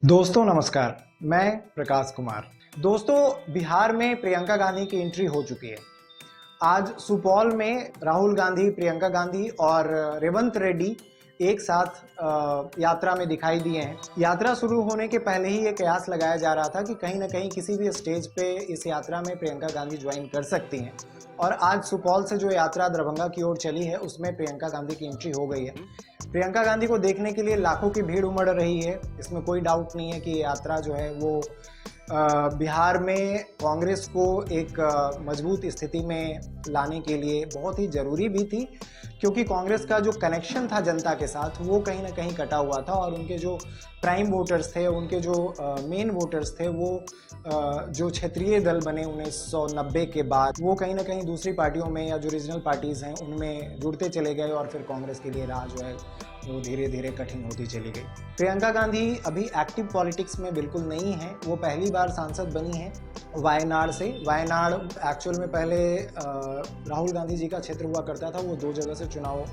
दोस्तों नमस्कार, मैं प्रकाश कुमार। दोस्तों, बिहार में प्रियंका गांधी की एंट्री हो चुकी है। आज सुपौल में राहुल गांधी, प्रियंका गांधी और रेवंत रेड्डी एक साथ यात्रा में दिखाई दिए हैं। यात्रा शुरू होने के पहले ही ये कयास लगाया जा रहा था कि कहीं ना कहीं किसी भी स्टेज पे इस यात्रा में प्रियंका गांधी ज्वाइन कर सकती हैं, और आज सुपौल से जो यात्रा दरभंगा की ओर चली है उसमें प्रियंका गांधी की एंट्री हो गई है। प्रियंका गांधी को देखने के लिए लाखों की भीड़ उमड़ रही है। इसमें कोई डाउट नहीं है कि यात्रा जो है वो बिहार में कांग्रेस को एक मजबूत स्थिति में लाने के लिए बहुत ही ज़रूरी भी थी, क्योंकि कांग्रेस का जो कनेक्शन था जनता के साथ वो कहीं ना कहीं कटा हुआ था, और उनके जो प्राइम वोटर्स थे, उनके जो मेन वोटर्स थे, वो जो क्षेत्रीय दल बने 1990 के बाद, वो कहीं ना कहीं दूसरी पार्टियों में या जो रीजनल पार्टीज़ हैं उनमें जुड़ते चले गए, और फिर कांग्रेस के लिए राह जो है वो धीरे धीरे कठिन होती चली गई। प्रियंका गांधी अभी एक्टिव पॉलिटिक्स में बिल्कुल नहीं है। वो पहली बार सांसद बनी है वायनाड से। वायनाड एक्चुअल में पहले राहुल गांधी जी का क्षेत्र हुआ करता था। वो 2 जगह से चुनाव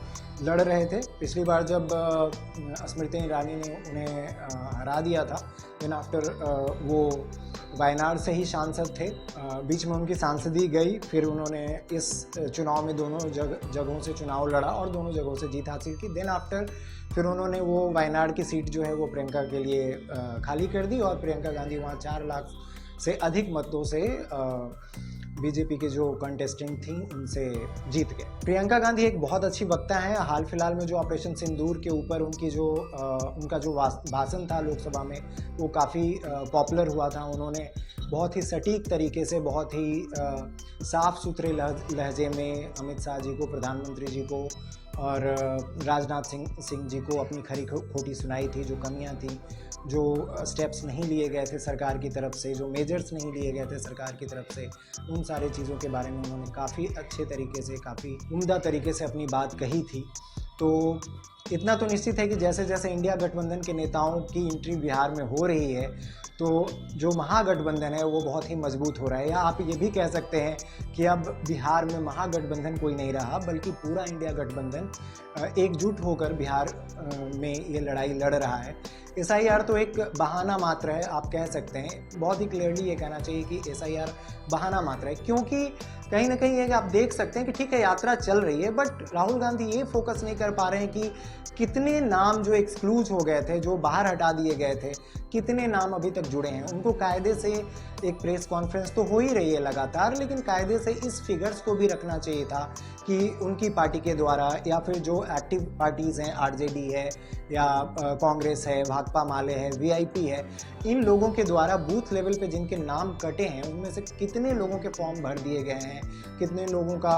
लड़ रहे थे। पिछली बार जब स्मृति ईरानी ने उन्हें हरा दिया था, देन आफ्टर वो वायनाड से ही सांसद थे। बीच में उनकी सांसदी गई, फिर उन्होंने इस चुनाव में दोनों जगहों से चुनाव लड़ा और दोनों जगहों से जीत हासिल की। देन आफ्टर फिर उन्होंने वो वायनाड की सीट जो है वो प्रियंका के लिए खाली कर दी, और प्रियंका गांधी वहाँ 4 लाख से अधिक मतों से बीजेपी के जो कंटेस्टेंट थी उनसे जीत गए। प्रियंका गांधी एक बहुत अच्छी वक्ता हैं। हाल फिलहाल में जो ऑपरेशन सिंदूर के ऊपर उनका जो भाषण था लोकसभा में, वो काफ़ी पॉपुलर हुआ था। उन्होंने बहुत ही सटीक तरीके से, बहुत ही साफ़ सुथरे लहजे में अमित शाह जी को, प्रधानमंत्री जी को और राजनाथ सिंह जी को अपनी खरी खोटी सुनाई थी। जो कमियां थी, जो स्टेप्स नहीं लिए गए थे सरकार की तरफ से, जो मेजर्स नहीं लिए गए थे सरकार की तरफ से, उन सारे चीज़ों के बारे में उन्होंने काफ़ी अच्छे तरीके से, काफ़ी उम्दा तरीके से अपनी बात कही थी। तो इतना तो निश्चित है कि जैसे जैसे इंडिया गठबंधन के नेताओं की एंट्री बिहार में हो रही है, तो जो महागठबंधन है वो बहुत ही मजबूत हो रहा है। या आप ये भी कह सकते हैं कि अब बिहार में महागठबंधन कोई नहीं रहा, बल्कि पूरा इंडिया गठबंधन एकजुट होकर बिहार में ये लड़ाई लड़ रहा है। SIR तो एक बहाना मात्र है, आप कह सकते हैं। बहुत ही क्लियरली ये कहना चाहिए कि SIR बहाना मात्र है, क्योंकि कहीं ना कहीं ये आप देख सकते हैं कि ठीक है यात्रा चल रही है, बट राहुल गांधी ये फोकस नहीं कर पा रहे हैं कि कितने नाम जो एक्सक्लूज हो गए थे, जो बाहर हटा दिए गए थे, कितने नाम अभी तक जुड़े हैं। उनको कायदे से एक प्रेस कॉन्फ्रेंस तो हो ही रही है लगातार, लेकिन कायदे से इस फिगर्स को भी रखना चाहिए था कि उनकी पार्टी के द्वारा, या फिर जो एक्टिव पार्टीज़ हैं, RJD है या कांग्रेस है, भाकपा माले है, VIP है, इन लोगों के द्वारा बूथ लेवल पे जिनके नाम कटे हैं उनमें से कितने लोगों के फॉर्म भर दिए गए हैं, कितने लोगों का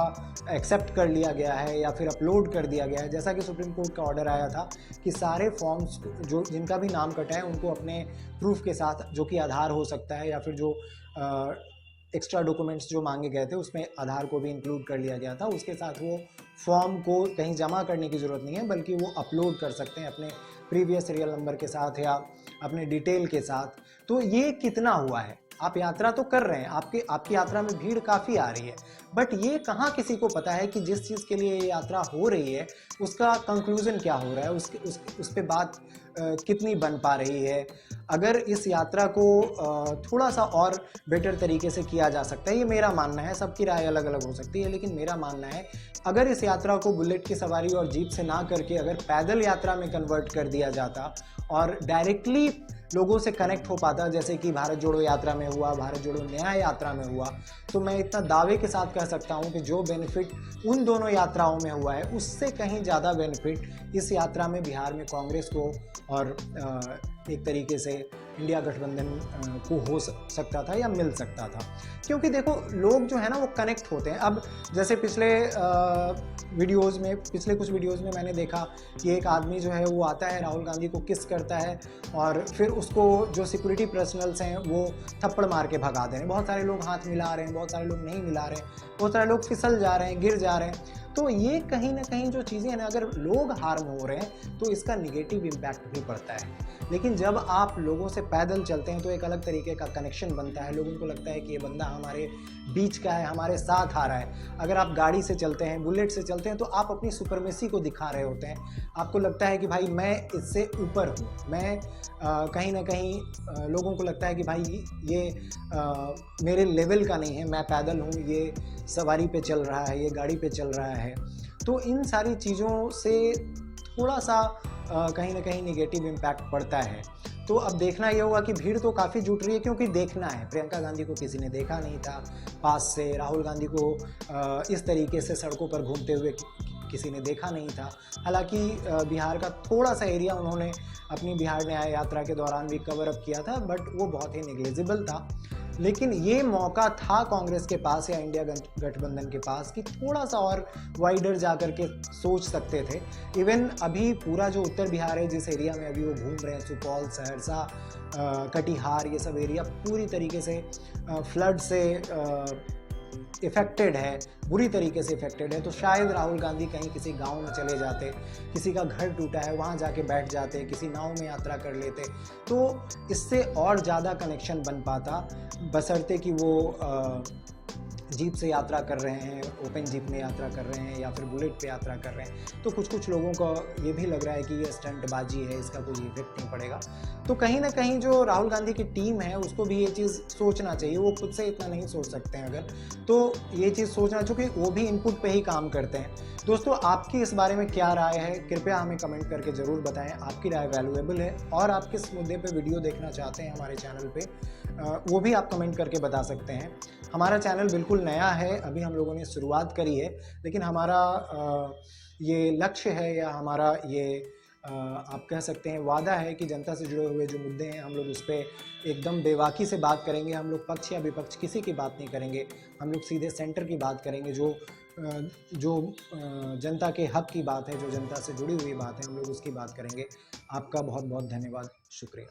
एक्सेप्ट कर लिया गया है या फिर अपलोड कर दिया गया है। जैसा कि सुप्रीम कोर्ट का ऑर्डर आया था कि सारे फॉर्म्स जो जिनका भी नाम कटा है उनको अपने प्रूफ के साथ, जो कि आधार हो सकता है या फिर जो एक्स्ट्रा डॉक्यूमेंट्स जो मांगे गए थे उसमें आधार को भी इंक्लूड कर लिया गया था, उसके साथ वो फॉर्म को कहीं जमा करने की ज़रूरत नहीं है, बल्कि वो अपलोड कर सकते हैं अपने प्रीवियस सीरियल नंबर के साथ या अपने डिटेल के साथ। तो ये कितना हुआ है? आप यात्रा तो कर रहे हैं, आपकी यात्रा में भीड़ काफ़ी आ रही है, बट ये कहाँ किसी को पता है कि जिस चीज़ के लिए ये यात्रा हो रही है उसका कंक्लूजन क्या हो रहा है, उस पे बात कितनी बन पा रही है। अगर इस यात्रा को थोड़ा सा और बेटर तरीके से किया जा सकता है, ये मेरा मानना है। सबकी राय अलग अलग हो सकती है, लेकिन मेरा मानना है अगर इस यात्रा को बुलेट की सवारी और जीप से ना करके अगर पैदल यात्रा में कन्वर्ट कर दिया जाता और डायरेक्टली लोगों से कनेक्ट हो पाता, जैसे कि भारत जोड़ो यात्रा में हुआ, भारत जोड़ो न्याय यात्रा में हुआ, तो मैं इतना दावे के साथ कह सकता हूं कि जो बेनिफिट उन दोनों यात्राओं में हुआ है उससे कहीं ज़्यादा बेनिफिट इस यात्रा में बिहार में कांग्रेस को और एक तरीके से इंडिया गठबंधन को हो सकता था या मिल सकता था। क्योंकि देखो, लोग जो है ना वो कनेक्ट होते हैं। अब जैसे पिछले कुछ वीडियोज़ में मैंने देखा कि एक आदमी जो है वो आता है, राहुल गांधी को किस करता है, और फिर उसको जो सिक्योरिटी पर्सनल्स हैं वो थप्पड़ मार के भगा दे रहे हैं। बहुत सारे लोग हाथ मिला रहे हैं, बहुत सारे लोग नहीं मिला रहे हैं, बहुत सारे लोग फिसल जा रहे हैं, गिर जा रहे हैं। तो ये कहीं ना कहीं जो चीज़ें हैं ना, अगर लोग हार्म हो रहे हैं तो इसका निगेटिव इम्पैक्ट भी पड़ता है। लेकिन जब आप लोगों से पैदल चलते हैं तो एक अलग तरीके का कनेक्शन बनता है, लोगों को लगता है कि ये बंदा हमारे बीच का है, हमारे साथ आ रहा है। अगर आप गाड़ी से चलते हैं, बुलेट से चलते हैं, तो आप अपनी सुपरमेसी को दिखा रहे होते हैं। आपको लगता है कि भाई मैं इससे ऊपर हूँ, मैं कहीं ना कहीं लोगों को लगता है कि भाई ये मेरे लेवल का नहीं है, मैं पैदल हूँ, ये सवारी पे चल रहा है, ये गाड़ी पे चल रहा है। तो इन सारी चीज़ों से थोड़ा सा कहीं ना कहीं निगेटिव इम्पैक्ट पड़ता है। तो अब देखना ये होगा कि भीड़ तो काफ़ी जुट रही है, क्योंकि देखना है, प्रियंका गांधी को किसी ने देखा नहीं था पास से, राहुल गांधी को इस तरीके से सड़कों पर घूमते हुए किसी ने देखा नहीं था। हालांकि बिहार का थोड़ा सा एरिया उन्होंने अपनी बिहार न्याय यात्रा के दौरान भी कवर अप किया था, बट वो बहुत ही नेग्लिजिबल था। लेकिन ये मौका था कांग्रेस के पास या इंडिया गठबंधन के पास कि थोड़ा सा और वाइडर जा कर के सोच सकते थे। इवन अभी पूरा जो उत्तर बिहार है, जिस एरिया में अभी वो घूम रहे हैं, सुपौल, सहरसा, कटिहार, ये सब एरिया पूरी तरीके से फ्लड से इफ़ेक्टेड है, बुरी तरीके से इफ़ेक्टेड है। तो शायद राहुल गांधी कहीं किसी गांव में चले जाते, किसी का घर टूटा है वहाँ जाके बैठ जाते, किसी नाव में यात्रा कर लेते, तो इससे और ज़्यादा कनेक्शन बन पाता, बशर्ते कि वो जीप से यात्रा कर रहे हैं, ओपन जीप में यात्रा कर रहे हैं या फिर बुलेट पे यात्रा कर रहे हैं। तो कुछ लोगों को ये भी लग रहा है कि ये स्टंटबाजी है, इसका कोई इफेक्ट नहीं पड़ेगा। तो कहीं ना कहीं जो राहुल गांधी की टीम है उसको भी ये चीज़ सोचना चाहिए। वो खुद से इतना नहीं सोच सकते हैं अगर, तो ये चीज़ सोचना, चूँकि वो भी इनपुट पे ही काम करते हैं। दोस्तों, आपकी इस बारे में क्या राय है, कृपया हमें कमेंट करके ज़रूर बताएं। आपकी राय वैल्यूएबल है, और आप किस मुद्दे पे वीडियो देखना चाहते हैं हमारे चैनल पे, वो भी आप कमेंट करके बता सकते हैं। हमारा चैनल बिल्कुल नया है, अभी हम लोगों ने शुरुआत करी है, लेकिन हमारा ये लक्ष्य है, या हमारा ये आप कह सकते हैं वादा है कि जनता से जुड़े हुए जो मुद्दे हैं हम लोग उस पर एकदम बेबाकी से बात करेंगे। हम लोग पक्ष या विपक्ष किसी की बात नहीं करेंगे, हम लोग सीधे सेंटर की बात करेंगे। जो जनता के हक की बात है, जो जनता से जुड़ी हुई बात है, हम लोग उसकी बात करेंगे। आपका बहुत बहुत धन्यवाद, शुक्रिया।